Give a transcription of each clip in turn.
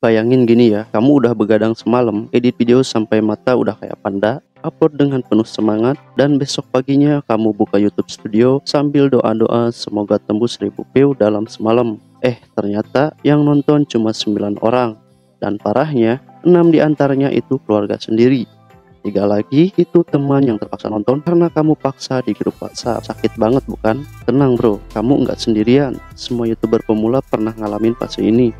Bayangin gini ya, kamu udah begadang semalam, edit video sampai mata udah kayak panda, upload dengan penuh semangat, dan besok paginya kamu buka YouTube Studio sambil doa-doa semoga tembus 1000 view dalam semalam. Ternyata yang nonton cuma 9 orang, dan parahnya 6 diantaranya itu keluarga sendiri. 3 lagi itu teman yang terpaksa nonton karena kamu paksa di grup WhatsApp. Sakit banget bukan? Tenang bro, kamu nggak sendirian. Semua YouTuber pemula pernah ngalamin fase ini.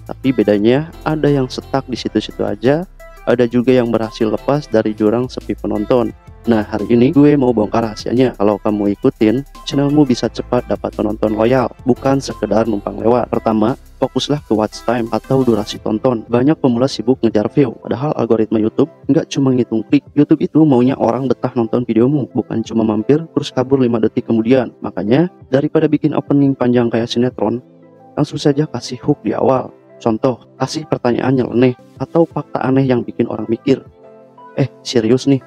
Tapi bedanya ada yang stuck di situ-situ aja, ada juga yang berhasil lepas dari jurang sepi penonton. Nah, hari ini gue mau bongkar rahasianya. Kalau kamu ikutin, channelmu bisa cepat dapat penonton loyal, bukan sekedar numpang lewat. Pertama, fokuslah ke watch time atau durasi tonton. Banyak pemula sibuk ngejar view, padahal algoritma YouTube nggak cuma ngitung klik. YouTube itu maunya orang betah nonton videomu, bukan cuma mampir terus kabur 5 detik kemudian. Makanya, daripada bikin opening panjang kayak sinetron, langsung saja kasih hook di awal. Contoh, kasih pertanyaan nyeleneh atau fakta aneh yang bikin orang mikir. Serius nih?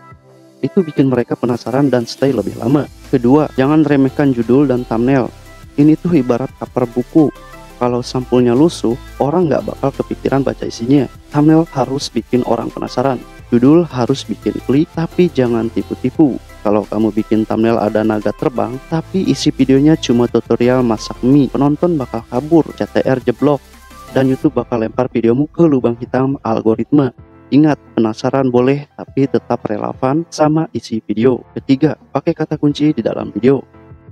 Itu bikin mereka penasaran dan stay lebih lama. Kedua, jangan remehkan judul dan thumbnail. Ini tuh ibarat cover buku. Kalau sampulnya lusuh, orang nggak bakal kepikiran baca isinya. Thumbnail harus bikin orang penasaran. Judul harus bikin klik, tapi jangan tipu-tipu. Kalau kamu bikin thumbnail ada naga terbang, tapi isi videonya cuma tutorial masak mie, penonton bakal kabur, CTR jeblok, dan YouTube bakal lempar videomu ke lubang hitam algoritma. Ingat, penasaran boleh, tapi tetap relevan sama isi video. Ketiga, pakai kata kunci di dalam video.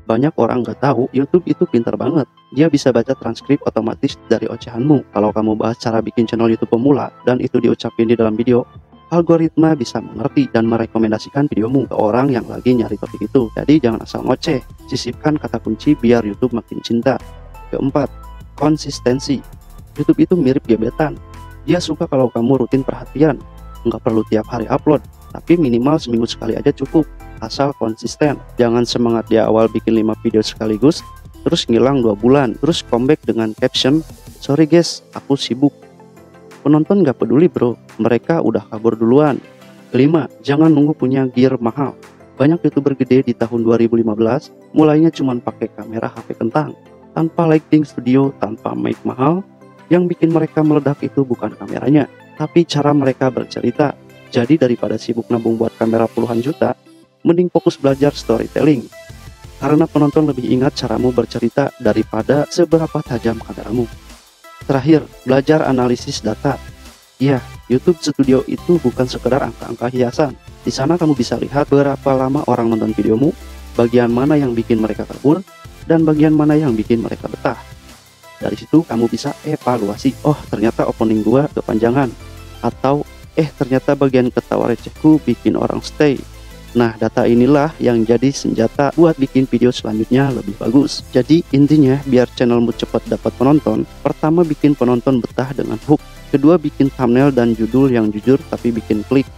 Banyak orang nggak tahu, YouTube itu pintar banget. Dia bisa baca transkrip otomatis dari ocehanmu. Kalau kamu bahas cara bikin channel YouTube pemula, dan itu diucapin di dalam video, algoritma bisa mengerti dan merekomendasikan videomu ke orang yang lagi nyari topik itu. Jadi jangan asal ngoceh, sisipkan kata kunci biar YouTube makin cinta. Keempat, konsistensi. YouTube itu mirip gebetan. Dia suka kalau kamu rutin perhatian. Nggak perlu tiap hari upload, tapi minimal seminggu sekali aja cukup, asal konsisten. Jangan semangat di awal bikin 5 video sekaligus, terus ngilang 2 bulan, terus comeback dengan caption, "Sorry guys, aku sibuk." Penonton nggak peduli bro, mereka udah kabur duluan. Kelima, jangan nunggu punya gear mahal. Banyak YouTuber gede di tahun 2015 mulainya cuma pakai kamera HP kentang, tanpa lighting studio, tanpa mic mahal. Yang bikin mereka meledak itu bukan kameranya, tapi cara mereka bercerita. Jadi daripada sibuk nabung buat kamera puluhan juta, mending fokus belajar storytelling. Karena penonton lebih ingat caramu bercerita daripada seberapa tajam kameramu. Terakhir, belajar analisis data. Ya, YouTube Studio itu bukan sekedar angka-angka hiasan. Di sana kamu bisa lihat berapa lama orang nonton videomu, bagian mana yang bikin mereka kabur, dan bagian mana yang bikin mereka betah. Dari situ kamu bisa evaluasi, ternyata opening gua kepanjangan, atau ternyata bagian ketawa recehku bikin orang stay. Nah, data inilah yang jadi senjata buat bikin video selanjutnya lebih bagus. Jadi intinya biar channelmu cepat dapat penonton, pertama bikin penonton betah dengan hook, kedua bikin thumbnail dan judul yang jujur tapi bikin klik,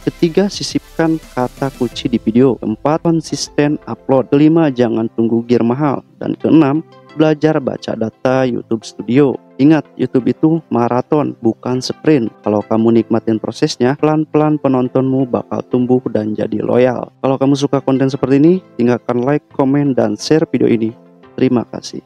ketiga sisipkan kata kunci di video, keempat konsisten upload, kelima jangan tunggu gear mahal, dan keenam belajar baca data YouTube Studio. Ingat, YouTube itu maraton, bukan sprint. Kalau kamu nikmatin prosesnya, pelan-pelan penontonmu bakal tumbuh dan jadi loyal. Kalau kamu suka konten seperti ini, tinggalkan like, komen, dan share video ini. Terima kasih.